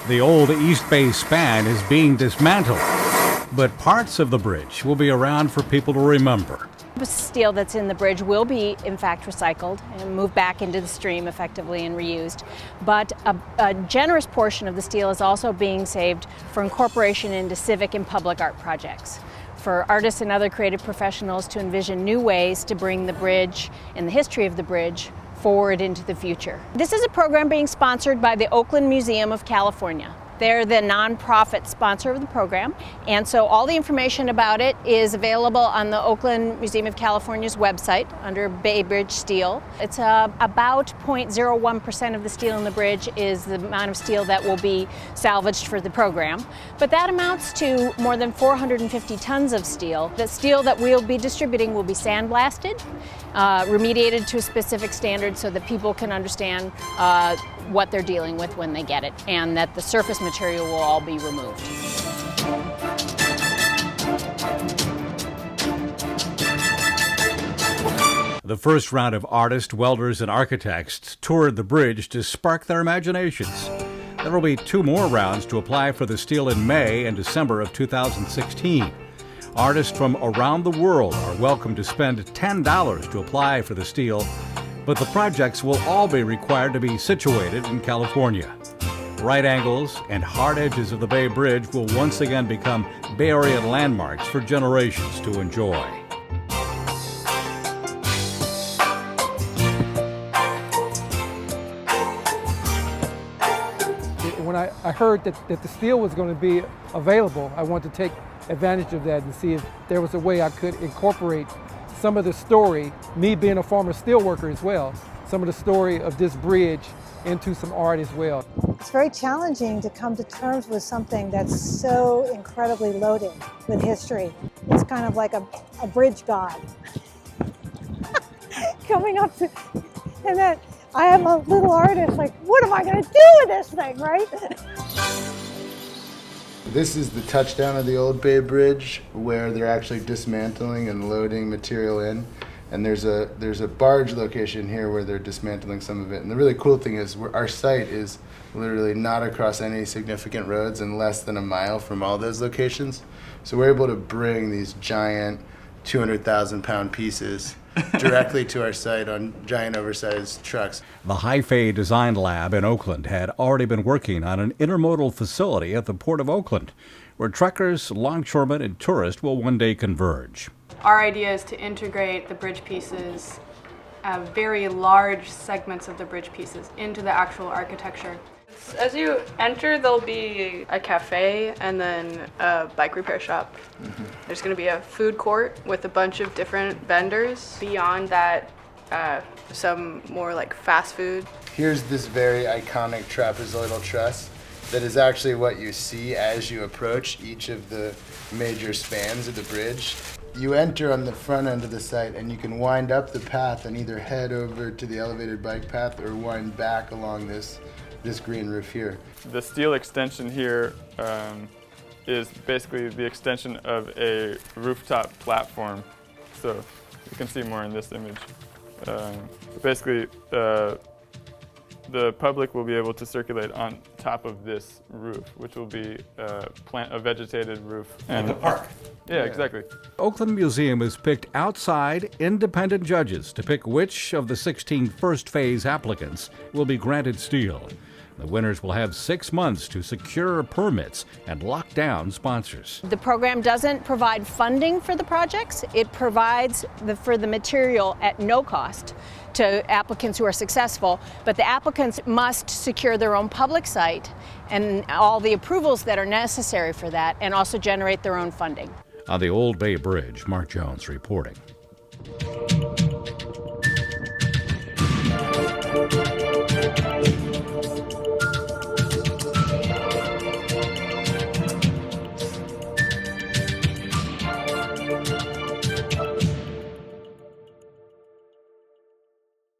The old East Bay span is being dismantled, but parts of the bridge will be around for people to remember. The steel that's in the bridge will be, in fact, recycled and moved back into the stream effectively and reused. But a generous portion of the steel is also being saved for incorporation into civic and public art projects, for artists and other creative professionals to envision new ways to bring the bridge and the history of the bridge forward into the future. This is a program being sponsored by the Oakland Museum of California. They're the nonprofit sponsor of the program, and so all the information about it is available on the Oakland Museum of California's website under Bay Bridge Steel. It's about 0.01% of the steel in the bridge is the amount of steel that will be salvaged for the program, but that amounts to more than 450 tons of steel. The steel that we'll be distributing will be sandblasted, remediated to a specific standard so that people can understand what they're dealing with when they get it, and that the surface material will all be removed. The first round of artists, welders, and architects toured the bridge to spark their imaginations. There will be 2 more rounds to apply for the steel in May and December of 2016. Artists from around the world are welcome to spend $10 to apply for the steel, but the projects will all be required to be situated in California. Right angles and hard edges of the Bay Bridge will once again become Bay Area landmarks for generations to enjoy. When I heard that the steel was going to be available, I wanted to take advantage of that and see if there was a way I could incorporate some of the story, me being a former steel worker as well, some of the story of this bridge into some art as well. It's very challenging to come to terms with something that's so incredibly loaded with history. It's kind of like a bridge god coming up to, and then I am a little artist, like, what am I going to do with this thing, right? This is the touchdown of the old Bay Bridge, where they're actually dismantling and loading material in. And there's a barge location here where they're dismantling some of it. And the really cool thing is our site is literally not across any significant roads and less than a mile from all those locations. So we're able to bring these giant 200,000-pound pieces directly to our site on giant oversized trucks. The Hi-Fi Design Lab in Oakland had already been working on an intermodal facility at the Port of Oakland, where truckers, longshoremen, and tourists will one day converge. Our idea is to integrate the bridge pieces, very large segments of the bridge pieces, into the actual architecture. As you enter, there'll be a cafe and then a bike repair shop. There's going to be a food court with a bunch of different vendors. Beyond that, some more like fast food. Here's this very iconic trapezoidal truss that is actually what you see as you approach each of the major spans of the bridge. You enter on the front end of the site and you can wind up the path and either head over to the elevated bike path or wind back along this green roof here. The steel extension here is basically the extension of a rooftop platform. So you can see more in this image. Basically, the public will be able to circulate on top of this roof, which will be a vegetated roof. And the park. Yeah, exactly. Oakland Museum has picked outside independent judges to pick which of the 16 first phase applicants will be granted steel. The winners will have 6 months to secure permits and lock down sponsors. The program doesn't provide funding for the projects. It provides for the material at no cost to applicants who are successful, but the applicants must secure their own public site and all the approvals that are necessary for that, and also generate their own funding. On the Old Bay Bridge, Mark Jones reporting.